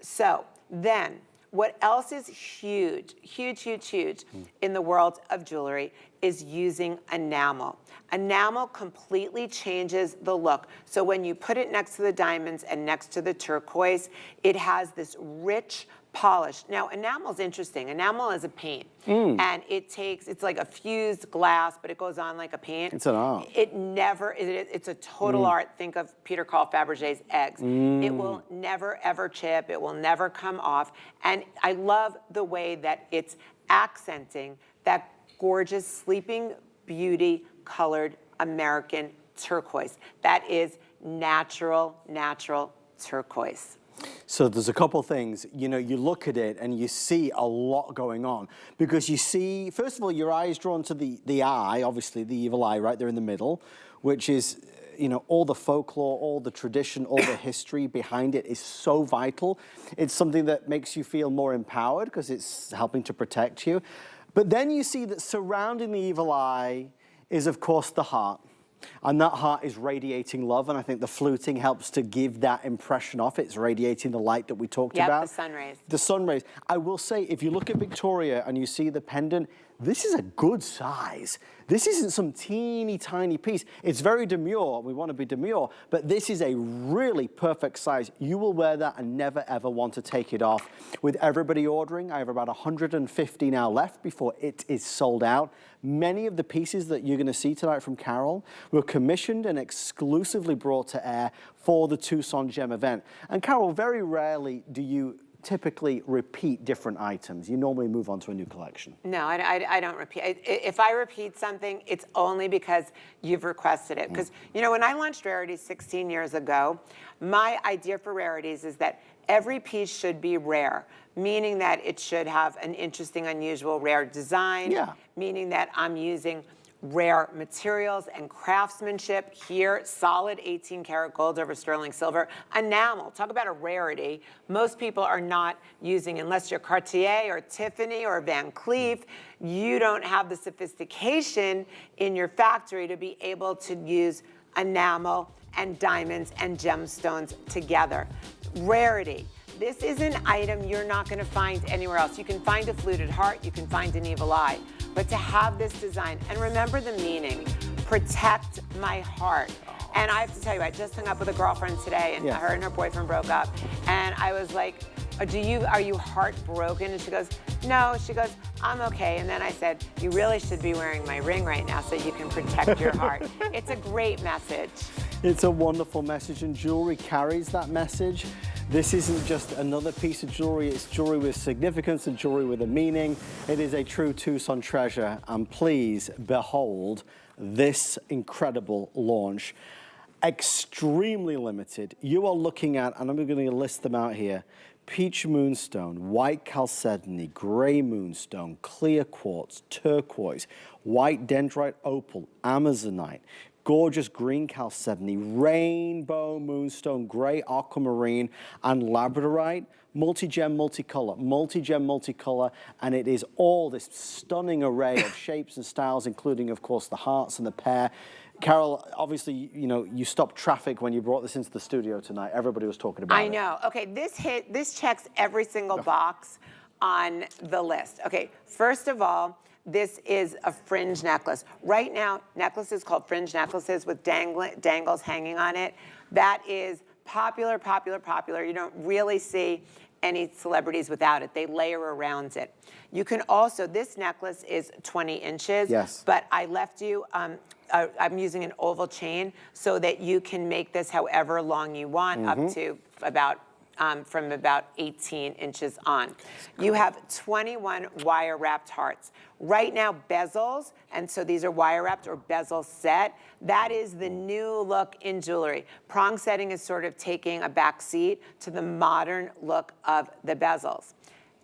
So then, what else is huge, huge, huge, huge in the world of jewelry is using enamel. Enamel completely changes the look. So when you put it next to the diamonds and next to the turquoise, it has this rich polish. Now, enamel is interesting. Enamel is a paint, and it's like a fused glass, but it goes on like a paint. It's an art. It's a total art. Think of Peter Carl Fabergé's eggs. It will never, ever chip. It will never come off. And I love the way that it's accenting that gorgeous Sleeping Beauty colored American turquoise. That is natural, natural turquoise. So there's a couple things, you know, you look at it and you see a lot going on because you see, first of all, your eye is drawn to the eye, obviously the evil eye right there in the middle, which is, you know, all the folklore, all the tradition, all the history behind it is so vital. It's something that makes you feel more empowered because it's helping to protect you. But then you see that surrounding the evil eye is, of course, the heart. And that heart is radiating love, and I think the fluting helps to give that impression off. It's radiating the light that we talked about. The sun rays. The sun rays. I will say, if you look at Victoria and you see the pendant, this is a good size. This isn't some teeny tiny piece. It's very demure. We want to be demure, but this is a really perfect size. You will wear that and never ever want to take it off. With everybody ordering, I have about 150 now left before it is sold out. Many of the pieces that you're going to see tonight from Carol were commissioned and exclusively brought to air for the Tucson Gem event. And Carol, very rarely do you typically repeat different items. You normally move on to a new collection. No, I don't repeat. If I repeat something, it's only because you've requested it. Because, you know, when I launched Rarities 16 years ago, my idea for Rarities is that every piece should be rare, meaning that it should have an interesting, unusual, rare design, meaning that I'm using rare materials and craftsmanship. Here, solid 18 karat gold over sterling silver. Enamel, talk about a rarity. Most people are not using, unless you're Cartier or Tiffany or Van Cleef, you don't have the sophistication in your factory to be able to use enamel and diamonds and gemstones together. Rarity. This is an item you're not gonna find anywhere else. You can find a fluted heart, you can find an evil eye, but to have this design, and remember the meaning, protect my heart. And I have to tell you, I just hung up with a girlfriend today, and her and her boyfriend broke up, and I was like, are you heartbroken? And she goes, no. She goes, I'm okay. And then I said, you really should be wearing my ring right now so you can protect your heart. It's a great message. It's a wonderful message, and jewelry carries that message. This isn't just another piece of jewelry, it's jewelry with significance and jewelry with a meaning. It is a true Tucson treasure, and please behold this incredible launch. Extremely limited. You are looking at, and I'm going to list them out here, peach moonstone, white chalcedony, gray moonstone, clear quartz, turquoise, white dendrite opal, amazonite, gorgeous green chalcedony, rainbow moonstone, gray aquamarine, and labradorite. Multi-gem, multicolor, and it is all this stunning array of shapes and styles, including, of course, the hearts and the pear. Carol, obviously, you know, you stopped traffic when you brought this into the studio tonight. Everybody was talking about it. I know. Okay, this checks every single box on the list. Okay, first of all, this is a fringe necklace. Right now, necklaces called fringe necklaces with dangles hanging on it. That is popular. You don't really see any celebrities without it. They layer around it. You can also, this necklace is 20 inches, but I left you, I'm using an oval chain so that you can make this however long you want, up to about, from about 18 inches on. You have 21 wire-wrapped hearts. Right now, bezels, and so these are wire-wrapped or bezel set. That is the new look in jewelry. Prong setting is sort of taking a back seat to the modern look of the bezels.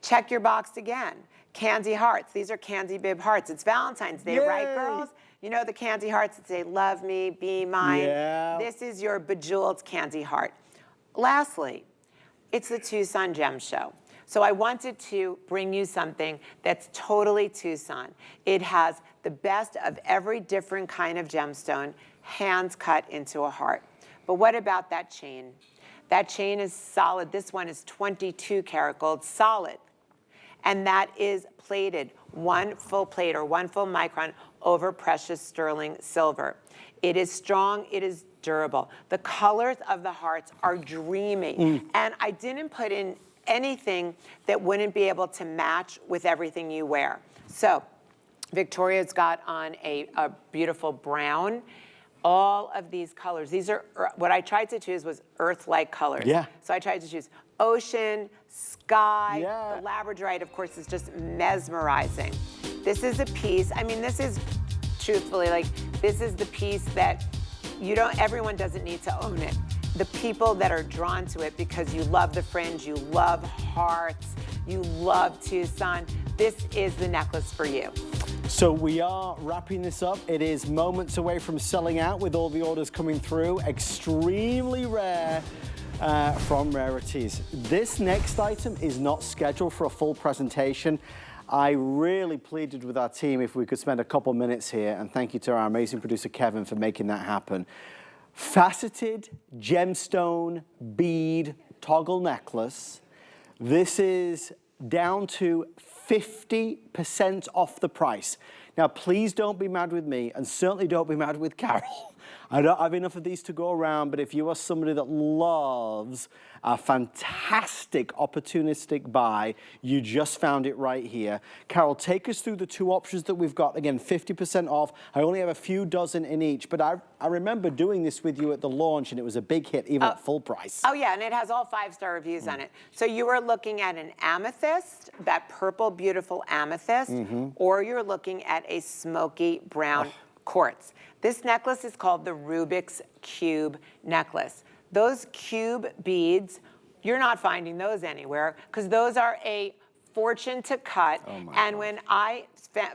Check your box again. Candy hearts. These are candy bib hearts. It's Valentine's Day, right, girls? You know the candy hearts that say, love me, be mine? Yeah. This is your bejeweled candy heart. Lastly, it's the Tucson Gem Show. So I wanted to bring you something that's totally Tucson. It has the best of every different kind of gemstone, hands cut into a heart. But what about that chain? That chain is solid. This one is 22 karat gold, solid. And that is plated, 1 full plate or 1 full micron over precious sterling silver. It is strong, it is durable. The colors of the hearts are dreamy. And I didn't put in anything that wouldn't be able to match with everything you wear. So Victoria's got on a beautiful brown. All of these colors, these are, what I tried to choose was earth-like colors. So I tried to choose ocean, sky, the labradorite, of course, is just mesmerizing. This is a piece, I mean, this is, truthfully, like, this is the piece that everyone doesn't need to own it. The people that are drawn to it because you love the fringe, you love hearts, you love Tucson, this is the necklace for you. So we are wrapping this up. It is moments away from selling out with all the orders coming through. Extremely rare from Rarities. This next item is not scheduled for a full presentation. I really pleaded with our team if we could spend a couple minutes here, and thank you to our amazing producer Kevin for making that happen. Faceted gemstone bead toggle necklace. This is down to 50% off the price. Now, please don't be mad with me, and certainly don't be mad with Carol. I don't have enough of these to go around, but if you are somebody that loves a fantastic opportunistic buy, you just found it right here. Carol, take us through the 2 options that we've got. Again, 50% off. I only have a few dozen in each, but I remember doing this with you at the launch, and it was a big hit, even at full price. Oh yeah, and it has all 5-star reviews on it. So you are looking at an amethyst, that purple, beautiful amethyst, or you're looking at a smoky brown quartz. This necklace is called the Rubik's Cube necklace. Those cube beads, you're not finding those anywhere because those are a fortune to cut. And when I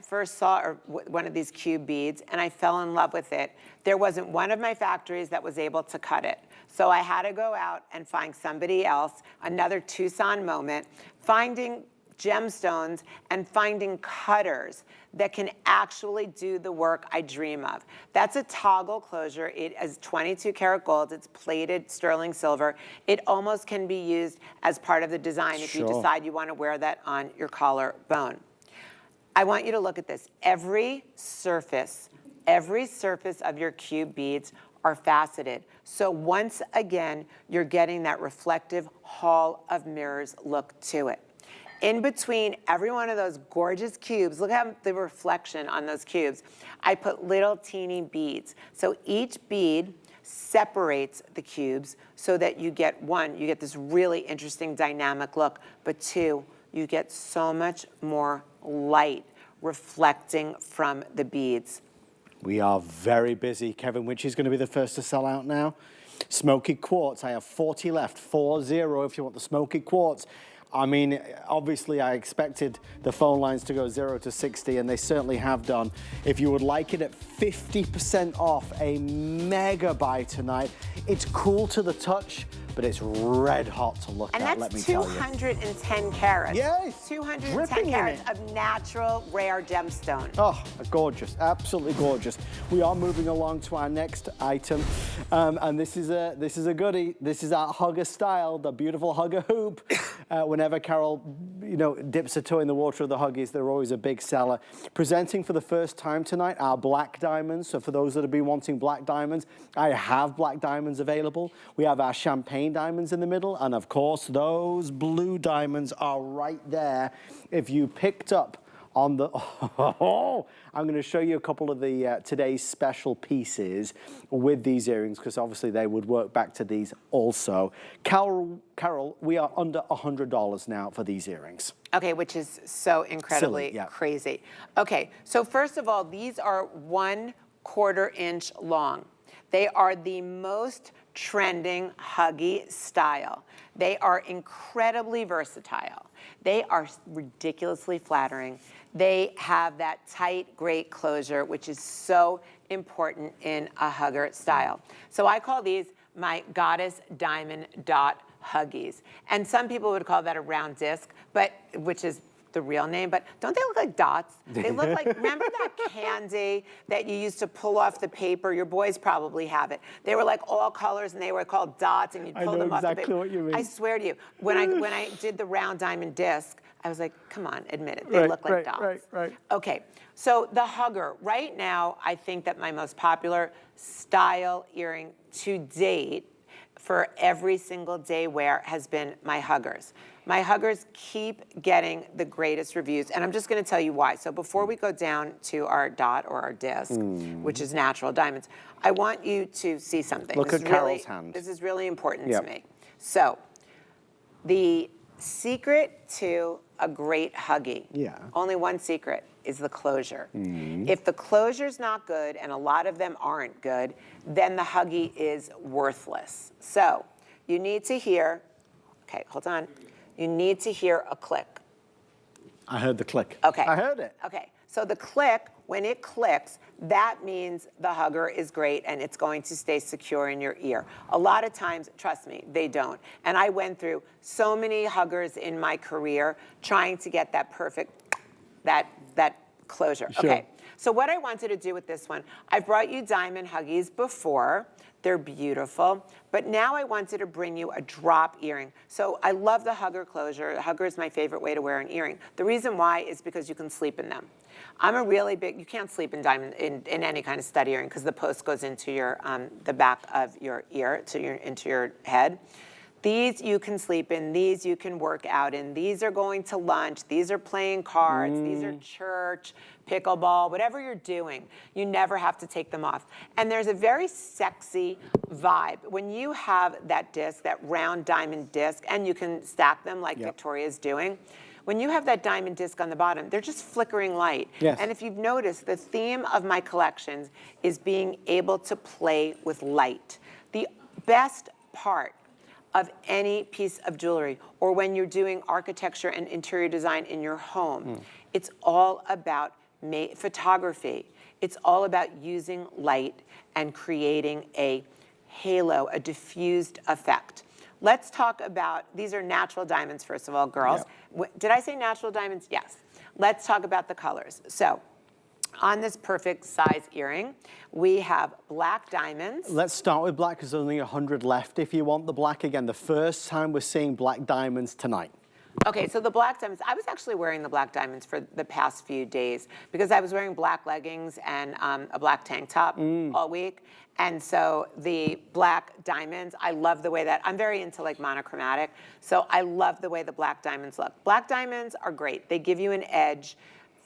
first saw one of these cube beads and I fell in love with it, there wasn't one of my factories that was able to cut it. So I had to go out and find somebody else, another Tucson moment. Finding gemstones and finding cutters that can actually do the work I dream of. That's a toggle closure. It is 22 karat gold. It's plated sterling silver. It almost can be used as part of the design if you decide you want to wear that on your collarbone. I want you to look at this. Every surface of your cube beads are faceted. So once again, you're getting that reflective hall of mirrors look to it. In between every one of those gorgeous cubes, look at the reflection on those cubes. I put little teeny beads. So each bead separates the cubes so that you get, one, you get this really interesting dynamic look, but two, you get so much more light reflecting from the beads. We are very busy. Kevin, which is going to be the first to sell out now? Smoky quartz. I have 40 left. 40 if you want the smoky quartz. I mean, obviously I expected the phone lines to go 0 to 60, and they certainly have done. If you would like it at 50% off, a mega buy tonight. It's cool to the touch, but it's red hot to look at, let me tell you. And that's 210 carats. Yes. 210 carats of natural rare gemstone. Oh, gorgeous, absolutely gorgeous. We are moving along to our next item, and this is a goodie. This is our hugger style, the beautiful hugger hoop. Whenever Carol, dips a toe in the water of the Huggies, they're always a big seller. Presenting for the first time tonight, our black diamonds. So for those that have been wanting black diamonds, I have black diamonds available. We have our champagne diamonds in the middle, and of course, those blue diamonds are right there. If you picked up on the, I'm going to show you a couple of the today's special pieces with these earrings, because obviously they would work back to these also. Carol, we are under $100 now for these earrings. Okay, which is so incredibly crazy. Okay, so first of all, these are 1/4 inch long. They are the most trending Huggy style. They are incredibly versatile. They are ridiculously flattering. They have that tight, great closure, which is so important in a hugger style. So I call these my Goddess Diamond Dot Huggies. And some people would call that a round disc, but which is the real name, but don't they look like dots? They look like, remember that candy that you used to pull off the paper? Your boys probably have it. They were like all colors and they were called dots, and you'd pull them off the paper. I know exactly what you mean. I swear to you, when I did the round diamond disc, I was like, come on, admit it. They look like dots. Right. Okay, so the hugger. Right now, I think that my most popular style earring to date for every single day wear has been my huggers. My huggers keep getting the greatest reviews, and I'm just going to tell you why. So before we go down to our dot or our disc, which is natural diamonds, I want you to see something. Look at Carol's hand. This is really important to me. So the secret to a great Huggy, only one secret, is the closure. If the closure's not good, and a lot of them aren't good, then the Huggy is worthless. So you need to hear, okay, hold on. You need to hear a click. I heard the click. Okay. I heard it. Okay, so the click, when it clicks, that means the hugger is great and it's going to stay secure in your ear. A lot of times, trust me, they don't. And I went through so many huggers in my career trying to get that perfect, that closure. Sure. Okay, so what I wanted to do with this one, I've brought you diamond Huggies before. They're beautiful, but now I wanted to bring you a drop earring. So I love the hugger closure. The hugger is my favorite way to wear an earring. The reason why is because you can sleep in them. I'm a really big, you can't sleep in diamond, in any kind of stud earring, because the post goes into your, the back of your ear, into your head. These you can sleep in, these you can work out in, these are going to lunch, these are playing cards, these are church, pickleball, whatever you're doing, you never have to take them off. And there's a very sexy vibe. When you have that disc, that round diamond disc, and you can stack them like Victoria's doing, when you have that diamond disc on the bottom, they're just flickering light. And if you've noticed, the theme of my collections is being able to play with light. The best part of any piece of jewelry, or when you're doing architecture and interior design in your home, it's all about photography. It's all about using light and creating a halo, a diffused effect. let's talk about, these are natural diamonds, first of all, girls. Did I say natural diamonds? Yes. Let's talk about the colors. So, on this perfect size earring, we have black diamonds. Let's start with black because there's only 100 left. If you want the black again, the first time we're seeing black diamonds tonight. Okay, so the black diamonds, I was actually wearing the black diamonds for the past few days because I was wearing black leggings and a black tank top all week. And so the black diamonds, I love the way that, I'm very into like monochromatic, so I love the way the black diamonds look. Black diamonds are great. They give you an edge.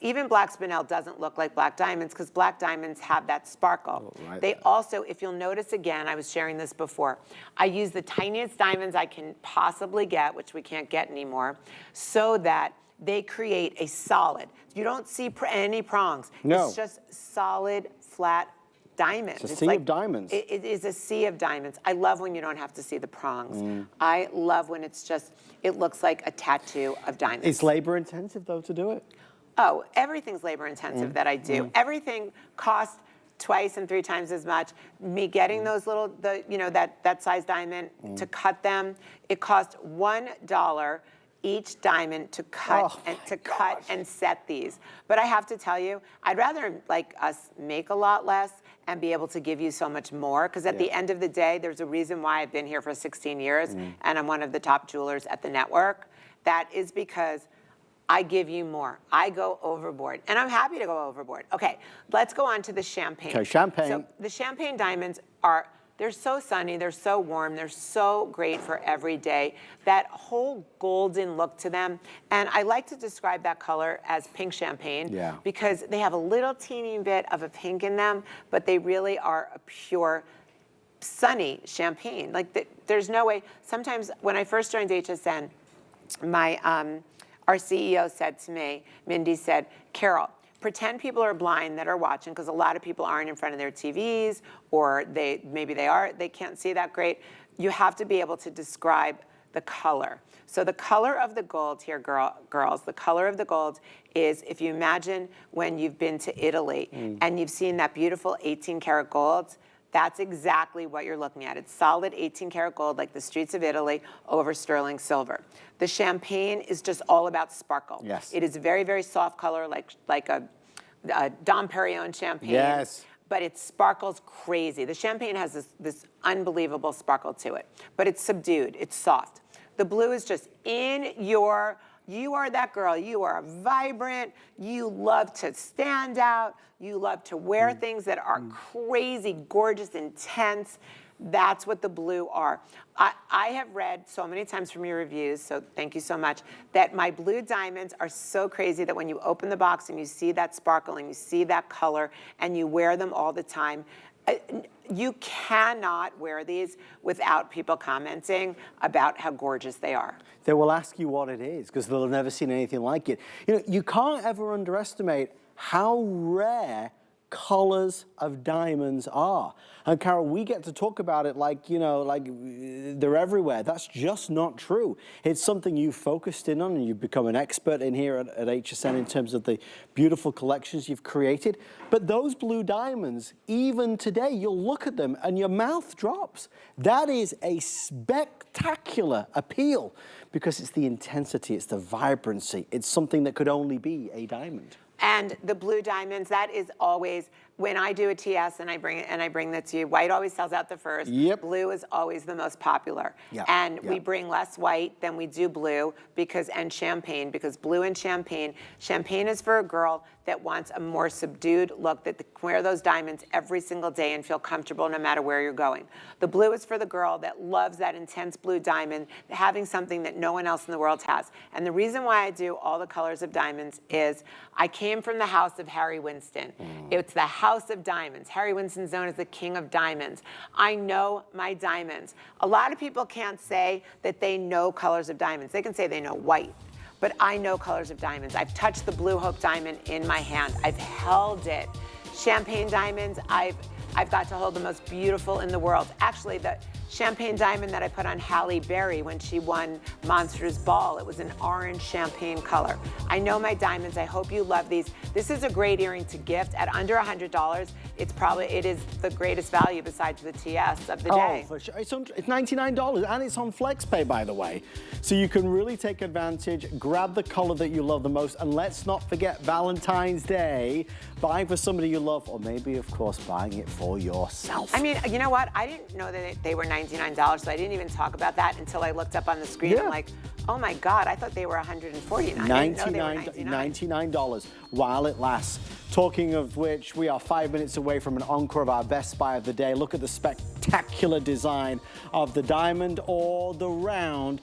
Even black spinel doesn't look like black diamonds because black diamonds have that sparkle. Oh, right. They also, if you'll notice again, I was sharing this before, I use the tiniest diamonds I can possibly get, which we can't get anymore, so that they create a solid. You don't see any prongs. No. It's just solid, flat diamonds. It's a sea of diamonds. It is a sea of diamonds. I love when you don't have to see the prongs. I love when it's just, it looks like a tattoo of diamonds. It's labor intensive though to do it. Oh, everything's labor intensive that I do. Everything costs twice and 3 times as much. Me getting those little, that size diamond to cut them, it cost $1 each diamond to cut and set these. But I have to tell you, I'd rather like us make a lot less and be able to give you so much more, because at the end of the day, there's a reason why I've been here for 16 years and I'm one of the top jewelers at the network. That is because I give you more. I go overboard, and I'm happy to go overboard. Okay, let's go on to the champagne. Okay, champagne. So the champagne diamonds are, they're so sunny, they're so warm, they're so great for every day. That whole golden look to them, and I like to describe that color as pink champagne because they have a little teeny bit of a pink in them, but they really are a pure sunny champagne. Like there's no way. Sometimes when I first joined HSN, our CEO said to me, Mindy said, Carol, pretend people are blind that are watching, because a lot of people aren't in front of their TVs, or maybe they can't see that great. You have to be able to describe the color. So the color of the gold here, girls, the color of the gold is, if you imagine when you've been to Italy and you've seen that beautiful 18-karat gold, that's exactly what you're looking at. It's solid 18-karat gold, like the streets of Italy, over sterling silver. The champagne is just all about sparkle. Yes. It is a very, very soft color, like a Dom Perignon champagne. Yes. But it sparkles crazy. The champagne has this unbelievable sparkle to it, but it's subdued, it's soft. The blue is just you are that girl. You are vibrant. You love to stand out. You love to wear things that are crazy, gorgeous, intense. That's what the blue are. I have read so many times from your reviews, so thank you so much, that my blue diamonds are so crazy that when you open the box and you see that sparkle and you see that color and you wear them all the time, you cannot wear these without people commenting about how gorgeous they are. They will ask you what it is because they'll have never seen anything like it. You know, you can't ever underestimate how rare colors of diamonds are. And Carol, we get to talk about it like, like they're everywhere. That's just not true. It's something you've focused in on and you've become an expert in here at HSN in terms of the beautiful collections you've created. But those blue diamonds, even today, you'll look at them and your mouth drops. That is a spectacular appeal because it's the intensity, it's the vibrancy. It's something that could only be a diamond. And the blue diamonds, that is always, when I do a TS and I bring that to you, white always sells out the first. Yep. Blue is always the most popular. Yep. And we bring less white than we do blue and champagne, because blue and champagne is for a girl that wants a more subdued look, that can wear those diamonds every single day and feel comfortable no matter where you're going. The blue is for the girl that loves that intense blue diamond, having something that no one else in the world has. And the reason why I do all the colors of diamonds is I came from the house of Harry Winston. It's the house of diamonds. Harry Winston's known as the king of diamonds. I know my diamonds. A lot of people can't say that they know colors of diamonds. They can say they know white, but I know colors of diamonds. I've touched the Blue Hope diamond in my hand. I've held it. Champagne diamonds, I've got to hold the most beautiful in the world. Actually, champagne diamond that I put on Halle Berry when she won Monsters Ball. It was an orange champagne color. I know my diamonds. I hope you love these. This is a great earring to gift at under $100. It is the greatest value besides the TS of the day. Oh, for sure. It's $99 and it's on FlexPay, by the way. So you can really take advantage, grab the color that you love the most, and let's not forget Valentine's Day. Buying for somebody you love, or maybe, of course, buying it for yourself. I mean, you know what? I didn't know that they were $99, so I didn't even talk about that until I looked up on the screen. I'm like, oh my God, I thought they were $149. $99 while it lasts. Talking of which, we are 5 minutes away from an encore of our best buy of the day. Look at the spectacular design of the diamond or the round.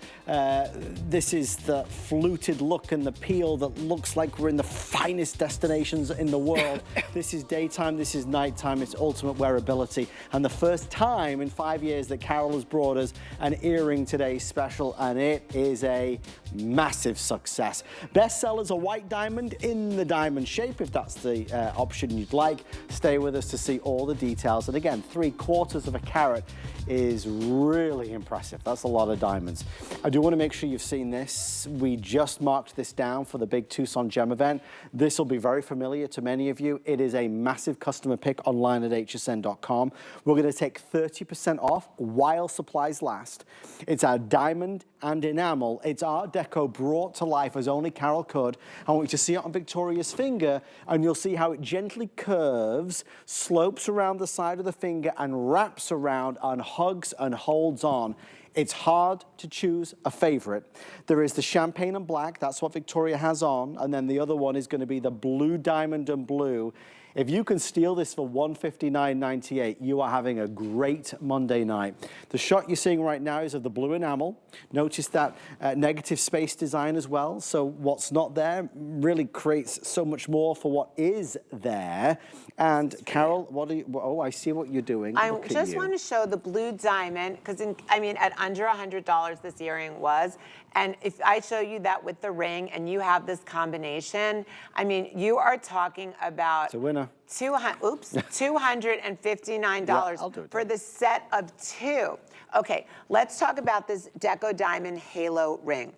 This is the fluted look and the peel that looks like we're in the finest destinations in the world. This is daytime, this is nighttime, it's ultimate wearability. And the first time in 5 years that Carol has brought us an earring today special, and it is a massive success. Best sellers a white diamond in the diamond shape, if that's the option you'd like. Stay with us to see all the details. And again, 3/4 of a carat is really impressive. That's a lot of diamonds. I do want to make sure you've seen this. We just marked this down for the big Tucson Gem event. This will be very familiar to many of you. It is a massive customer pick online at hsn.com. We're going to take 30% off while supplies last. It's our diamond and enamel. It's Art Deco brought to life as only Carol could. I want you to see it on Victoria's finger, and you'll see how it gently curves, slopes around the side of the finger, and wraps around and hugs and holds on. It's hard to choose a favorite. There is the champagne and black, that's what Victoria has on, and then the other one is going to be the blue diamond and blue. If you can steal this for $159.98, you are having a great Monday night. The shot you're seeing right now is of the blue enamel. Notice that negative space design as well. So what's not there really creates so much more for what is there. And Carol, what are you, oh, I see what you're doing. I just want to show the blue diamond, because I mean, at under $100 this earring was. And if I show you that with the ring and you have this combination, I mean, you are talking about it's a winner. $259 for the set of two. Okay, let's talk about this Deco Diamond Halo ring.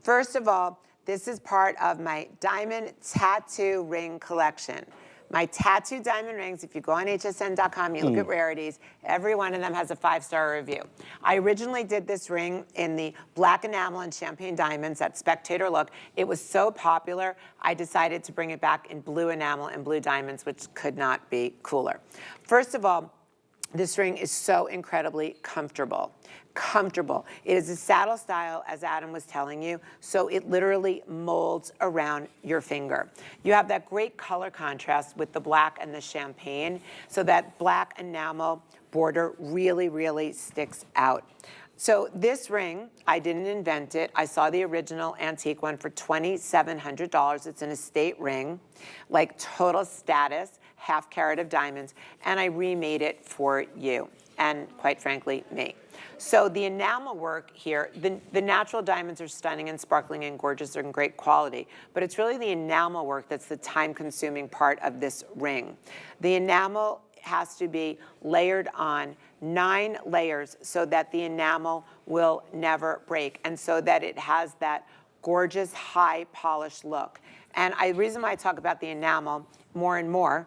First of all, this is part of my diamond tattoo ring collection. My tattoo diamond rings, if you go on hsn.com, you look at Rarities, every one of them has a 5-star review. I originally did this ring in the black enamel and champagne diamonds, that spectator look. It was so popular, I decided to bring it back in blue enamel and blue diamonds, which could not be cooler. First of all, this ring is so incredibly comfortable. It is a saddle style, as Adam was telling you, so it literally molds around your finger. You have that great color contrast with the black and the champagne, so that black enamel border really, really sticks out. So this ring, I didn't invent it. I saw the original antique one for $2,700. It's an estate ring, like total status, half carat of diamonds, and I remade it for you, and quite frankly, me. So the enamel work here, the natural diamonds are stunning and sparkling and gorgeous and great quality, but it's really the enamel work that's the time-consuming part of this ring. The enamel has to be layered on 9 layers so that the enamel will never break and so that it has that gorgeous high polished look. And the reason why I talk about the enamel more and more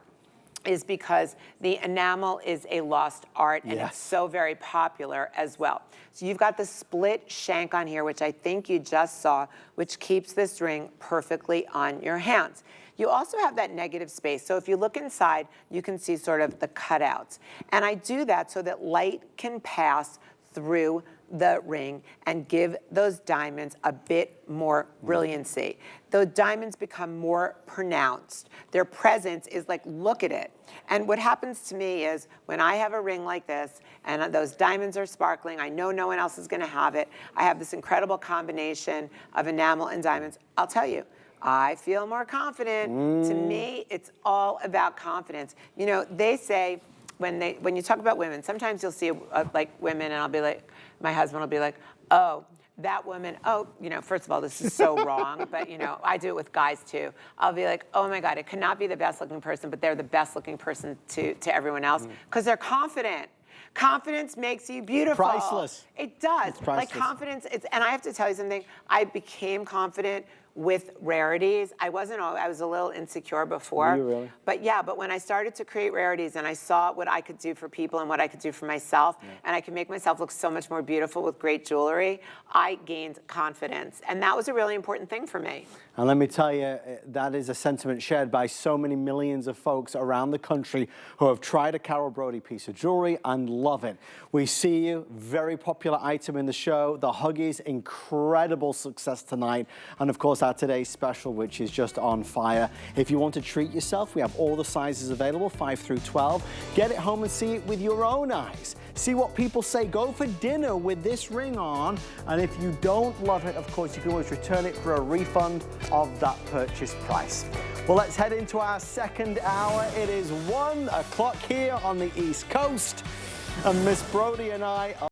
is because the enamel is a lost art and it's so very popular as well. So you've got the split shank on here, which I think you just saw, which keeps this ring perfectly on your hands. You also have that negative space. So if you look inside, you can see sort of the cutouts. And I do that so that light can pass through the ring and give those diamonds a bit more brilliancy. Those diamonds become more pronounced. Their presence is like, look at it. And what happens to me is when I have a ring like this and those diamonds are sparkling, I know no one else is gonna have it. I have this incredible combination of enamel and diamonds. I'll tell you, I feel more confident. To me, it's all about confidence. You know, they say, when you talk about women, sometimes you'll see like women and I'll be like, my husband will be like, oh, that woman, oh, you know, first of all, this is so wrong, but you know, I do it with guys too. I'll be like, oh my God, it could not be the best looking person, but they're the best looking person to everyone else because they're confident. Confidence makes you beautiful. Priceless. It does. It's priceless. Like confidence, and I have to tell you something, I became confident with Rarities. I was a little insecure before. Were you really? But yeah, but when I started to create Rarities and I saw what I could do for people and what I could do for myself, and I could make myself look so much more beautiful with great jewelry, I gained confidence. And that was a really important thing for me. And let me tell you, that is a sentiment shared by so many millions of folks around the country who have tried a Carol Brody piece of jewelry and love it. We see you, very popular item in the show. The Huggies, incredible success tonight. And of course, our today's special, which is just on fire. If you want to treat yourself, we have all the sizes available, 5 through 12. Get it home and see it with your own eyes. See what people say. Go for dinner with this ring on. And if you don't love it, of course, you can always return it for a refund of that purchase price. Well, let's head into our second hour. It is 1 o'clock here on the East Coast. And Miss Brody and I are